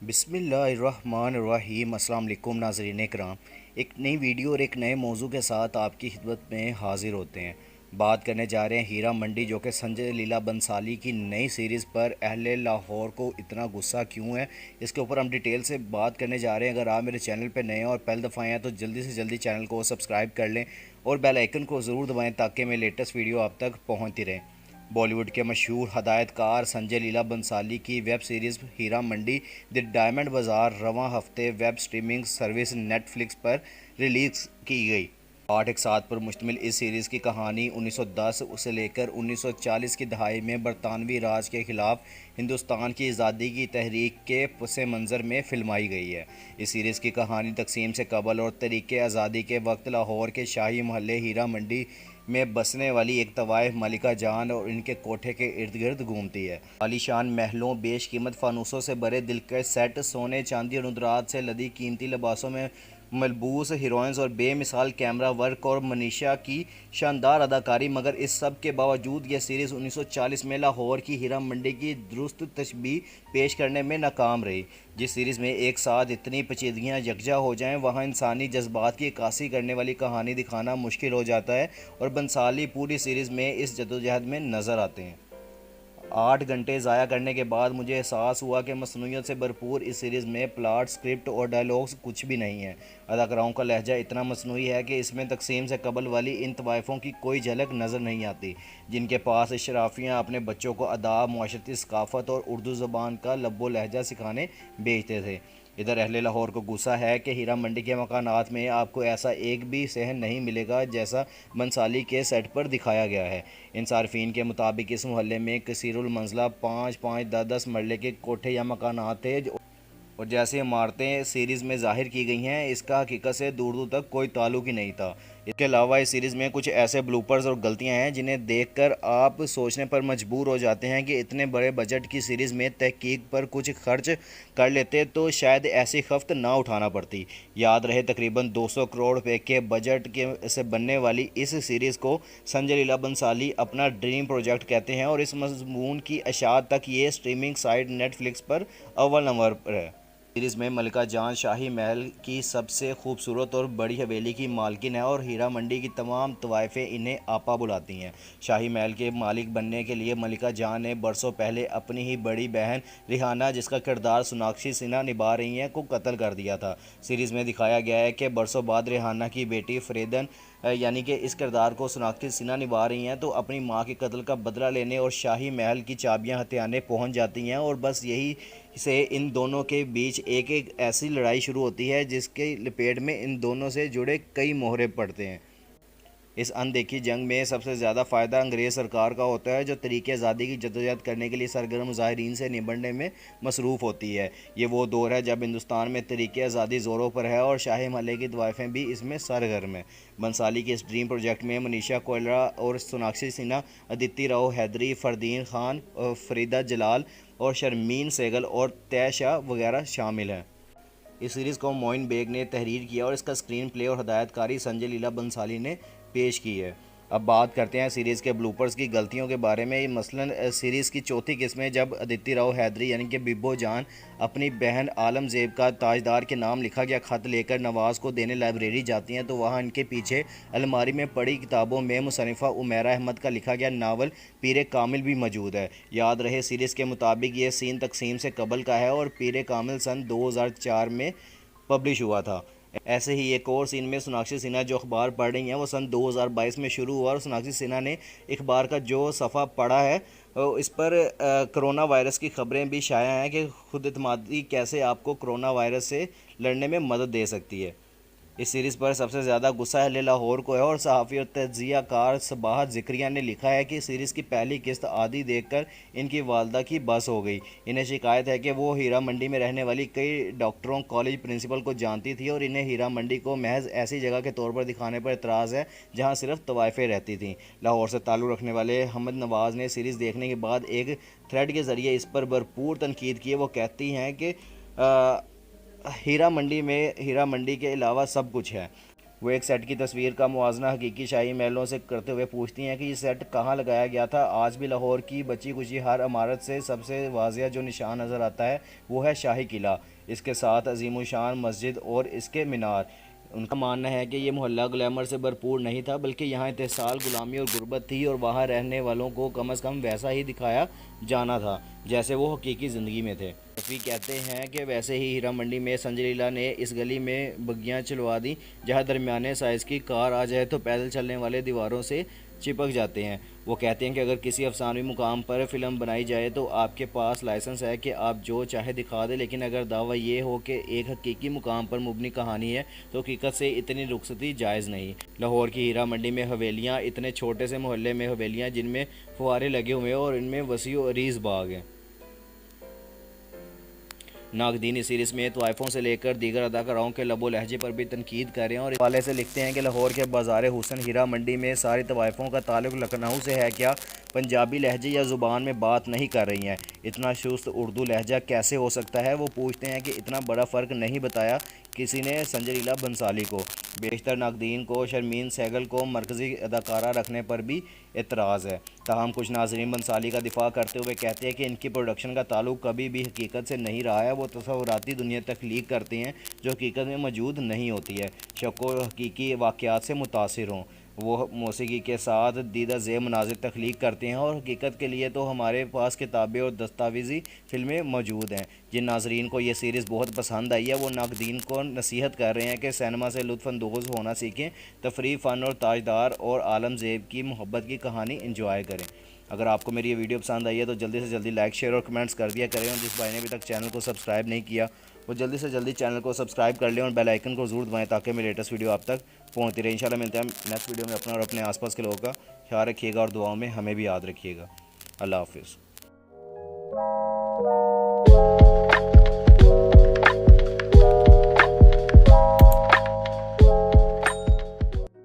बिस्मिल्लाहिर्रहमानिर्रहीम। अस्सलाम वालेकुम नाज़रीन इकराम। एक नई वीडियो और एक नए मौजू के साथ आपकी खिदमत में हाज़िर होते हैं। बात करने जा रहे हैं हीरा मंडी, जो कि संजय लीला बंसाली की नई सीरीज़ पर अहले लाहौर को इतना गुस्सा क्यों है, इसके ऊपर हम डिटेल से बात करने जा रहे हैं। अगर आप मेरे चैनल पर नए हैं और पहली दफ़ा आए हैं तो जल्दी से जल्दी चैनल को सब्सक्राइब कर लें और बेल आइकन को ज़रूर दबाएँ ताकि मेरे लेटेस्ट वीडियो आप तक पहुँचती रहें। बॉलीवुड के मशहूर हदायतकार संजय लीला बंसाली की web series Heera Mandi the diamond bazaar रवां हफ्ते वेब स्ट्रीमिंग सर्विस नेटफ्लिक्स पर रिलीज़ की गई। 8 एक पर मुश्तमिल इस सीरीज़ की कहानी 1910 से लेकर 1940 की दहाई में बरतानवी राज के ख़िलाफ़ हिंदुस्तान की आज़ादी की तहरीक के पस मंज़र में फिल्माई गई है। इस सीरीज़ की कहानी तकसीम से कबल और तहरीक आज़ादी के वक्त लाहौर के शाही महल्ले हीरा मंडी में बसने वाली एक तवाइफ मलिका जान और इनके कोठे के इर्द गिर्द घूमती है। आलीशान महलों, बेशकीमत फानूसों से भरे दिलकश सेट, सोने चांदी और नुदरात से लदी कीमती लिबासों में मलबूस हीरोइंस और बेमिसाल कैमरा वर्क और मनीषा की शानदार अदाकारी, मगर इस सब के बावजूद यह सीरीज़ 1940 में लाहौर की हीरा मंडी की दुरुस्त तशबीह पेश करने में नाकाम रही। जिस सीरीज़ में एक साथ इतनी पेचीदगियाँ यकजा हो जाएं, वहाँ इंसानी जज्बात की अक्कासी करने वाली कहानी दिखाना मुश्किल हो जाता है और बंसाली पूरी सीरीज़ में इस जद्दोजहद में नज़र आते हैं। 8 घंटे ज़ाया करने के बाद मुझे एहसास हुआ कि मसनूइयत से भरपूर इस सीरीज़ में प्लाट, स्क्रिप्ट और डायलॉग्स कुछ भी नहीं है। अदाकाराओं का लहजा इतना मसनूई है कि इसमें तकसीम से कबल वाली इन तवाइफ़ों की कोई झलक नज़र नहीं आती, जिनके पास अशराफियाँ अपने बच्चों को अदाब, माशरती सकाफ़त और उर्दू ज़बान का लब्बो लहजा सिखाने भेजते थे। इधर अहले लाहौर को गुस्सा है कि हीरा मंडी के मकानात में आपको ऐसा एक भी सहन नहीं मिलेगा जैसा बंसाली के सेट पर दिखाया गया है। इन सार्फिन के मुताबिक इस मोहल्ले में कसीरुल मंजिला 5-5, 10-10 मरले के कोठे या मकानात थे और जैसे इमारतें सीरीज़ में ज़ाहिर की गई हैं, इसका हकीकत से दूर दूर तक कोई ताल्लुक ही नहीं था। इसके अलावा इस सीरीज़ में कुछ ऐसे ब्लूपर्स और गलतियां हैं जिन्हें देखकर आप सोचने पर मजबूर हो जाते हैं कि इतने बड़े बजट की सीरीज़ में तहकीक पर कुछ खर्च कर लेते तो शायद ऐसी खफ्त ना उठाना पड़ती। याद रहे, तकरीबन 200 करोड़ रुपए के बजट के से बनने वाली इस सीरीज़ को संजय लीला बंसाली अपना ड्रीम प्रोजेक्ट कहते हैं और इस मजमून की अशात तक ये स्ट्रीमिंग साइट नेटफ्लिक्स पर अव्वल नंबर पर है। सीरीज़ में मलिका जान शाही महल की सबसे खूबसूरत और बड़ी हवेली की मालकिन है और हीरा मंडी की तमाम तवाइफें इन्हें आपा बुलाती हैं। शाही महल के मालिक बनने के लिए मलिका जान ने बरसों पहले अपनी ही बड़ी बहन रिहाना, जिसका किरदार सोनाक्षी सिन्हा निभा रही हैं, को कत्ल कर दिया था। सीरीज़ में दिखाया गया है कि बरसों बाद रिहाना की बेटी फरीदन यानी कि इस किरदार को सोनाक्षी सिन्हा निभा रही हैं, तो अपनी मां के कत्ल का बदला लेने और शाही महल की चाबियां हथियाने पहुंच जाती हैं और बस यही से इन दोनों के बीच एक एक ऐसी लड़ाई शुरू होती है जिसके लपेट में इन दोनों से जुड़े कई मोहरे पड़ते हैं। इस अनदेखी जंग में सबसे ज़्यादा फ़ायदा अंग्रेज़ सरकार का होता है, जो तरीके आज़ादी की जद्दोजहद करने के लिए सरगर्म ज़ाहिरीन से निबड़ने में मसरूफ़ होती है। ये वो दौर है जब हिंदुस्तान में तरीके आज़ादी ज़ोरों पर है और शाही महल्ले की तवाइफें भी इसमें सरगर्म हैं। बंसाली के इस ड्रीम प्रोजेक्ट में मनीषा कोइराला और सोनाक्षी सिन्हा, अदिति राव हैदरी, फरदीन खान, फरीदा जलाल और शर्मीन सहगल और तयशा वगैरह शामिल हैं। इस सीरीज़ को मोइन बेग ने तहरीर किया और इसका स्क्रीन प्ले और हदायतकारी संजय लीला बंसाली ने पेश की है। अब बात करते हैं सीरीज़ के ब्लूपर्स की गलतियों के बारे में। मसलन सीरीज़ की चौथी किस्म में जब अदिति राव हैदरी यानी कि बिब्बो जान अपनी बहन आलमजेब का ताजदार के नाम लिखा गया ख़त लेकर नवाज़ को देने लाइब्रेरी जाती हैं, तो वहाँ इनके पीछे अलमारी में पड़ी किताबों में मुसन्निफ़ा उमैरा अहमद का लिखा गया नावल पीर कामिल भी मौजूद है। याद रहे, सीरीज़ के मुताबिक ये सीन तकसीम से कबल का है और पीर कामिल सन 2004 में पब्लिश हुआ था। ऐसे ही एक और सीन में सोनाक्षी सिन्हा जो अखबार पढ़ रही हैं वो सन 2022 में शुरू हुआ और सोनाक्षी सिन्हा ने अखबार का जो सफ़ा पढ़ा है इस पर कोरोना वायरस की खबरें भी शाया हैं कि खुद एतमादी कैसे आपको कोरोना वायरस से लड़ने में मदद दे सकती है। इस सीरीज़ पर सबसे ज़्यादा गुस्सा अहले लाहौर को है और सहाफ़ी और तज्ज़िया कार सबाहत ज़िक्रिया ने लिखा है कि सीरीज़ की पहली किस्त आदि देखकर इनकी वालदा की बस हो गई। इन्हें शिकायत है कि वो हीरा मंडी में रहने वाली कई डॉक्टरों, कॉलेज प्रिंसिपल को जानती थी और इन्हें हीरा मंडी को महज ऐसी जगह के तौर पर दिखाने पर एतराज़ है जहाँ सिर्फ तवाइफें रहती थीं। लाहौर से ताल्लुक़ रखने वाले हमद नवाज़ ने सीरीज़ देखने के बाद एक थ्रेड के ज़रिए इस पर भरपूर तनकीद की है। वो कहती हैं कि हीरा मंडी के अलावा सब कुछ है। वो एक सेट की तस्वीर का मुआजना हकीकी शाही महलों से करते हुए पूछती हैं कि ये सेट कहाँ लगाया गया था। आज भी लाहौर की बची कुची हर इमारत से सबसे वाज़िया जो निशान नज़र आता है वो है शाही किला, इसके साथ अजीमुशान मस्जिद और इसके मीनार। उनका मानना है कि ये मोहल्ला ग्लैमर से भरपूर नहीं था, बल्कि यहाँ इत्तेसाल, गुलामी और गुर्बत थी और वहाँ रहने वालों को कम अज़ कम वैसा ही दिखाया जाना था जैसे वो हकीकी ज़िंदगी में थे। रफ़ी कहते हैं कि वैसे ही हीरा मंडी में संजय लीला ने इस गली में बग्गियाँ चलवा दी जहाँ दरमियाने साइज़ की कार आ जाए तो पैदल चलने वाले दीवारों से चिपक जाते हैं। वो कहते हैं कि अगर किसी अफसानवी मुकाम पर फ़िल्म बनाई जाए तो आपके पास लाइसेंस है कि आप जो चाहे दिखा दें, लेकिन अगर दावा ये हो कि एक हकीकी मुकाम पर मुबनी कहानी है तो हकीकत से इतनी रुखसती जायज़ नहीं। लाहौर की हीरा मंडी में हवेलियाँ, इतने छोटे से मोहल्ले में हवेलियाँ जिनमें फुहारे लगे हुए हैं और इनमें वसी व अरीज़ बाग हैं। नाकदीन इस सीरीज़ में तवाइफों से लेकर दीगर अदाकाराओं के लबो लहजे पर भी तनकीद कर रहे हैं और इस हवाले से लिखते हैं कि लाहौर के बाज़ार हुसन हीरा मंडी में सारी तवाइफों का ताल्लुक लखनऊ से है क्या? पंजाबी लहजे या ज़ुबान में बात नहीं कर रही हैं? इतना शुस्त उर्दू लहजा कैसे हो सकता है? वो पूछते हैं कि इतना बड़ा फ़र्क नहीं बताया किसी ने संजय लीला बंसाली को। बेशतर नाकदीन को शर्मीन सहगल को मरकज़ी अदाकारा रखने पर भी एतराज़ है। ताहम कुछ नाज़रीन बंसाली का दिफा करते हुए कहते हैं कि इनकी प्रोडक्शन का ताल्लुक कभी भी हकीकत से नहीं रहा है। वो तसव्वुराती दुनिया तख्लीक करते हैं जो हकीकत में मौजूद नहीं होती है। शक्को हकीकी वाक़यात से मुतासिर हों। वो मौसीकी के साथ दीदा ज़ेब मनाज़िर तख्लीक करते हैं और हकीकत के लिए तो हमारे पास किताबें और दस्तावेज़ी फ़िल्में मौजूद हैं। जिन नाज़रीन को ये सीरीज़ बहुत पसंद आई है वो नाकदीन को नसीहत कर रहे हैं कि सिनेमा से लुत्फ़अंदोज़ होना सीखें, तफरीह, फ़न और ताजदार और आलम ज़ेब की मोहब्बत की कहानी इंजॉय करें। अगर आपको मेरी ये वीडियो पसंद आई है तो जल्दी से जल्दी लाइक, शेयर और कमेंट्स कर दिया करें, और जिस भाई ने अभी तक चैनल को सब्सक्राइब नहीं किया वो जल्दी से जल्दी चैनल को सब्सक्राइब कर लें और बेल आइकन को ज़रूर दबाएं ताकि मेरी लेटेस्ट वीडियो आप तक पहुंचती रहे। इंशाल्लाह मिलते हैं नेक्स्ट वीडियो में। अपना और अपने आसपास के लोगों का ख्याल रखिएगा और दुआओं में हमें भी याद रखिएगा। अल्लाह हाफिज़।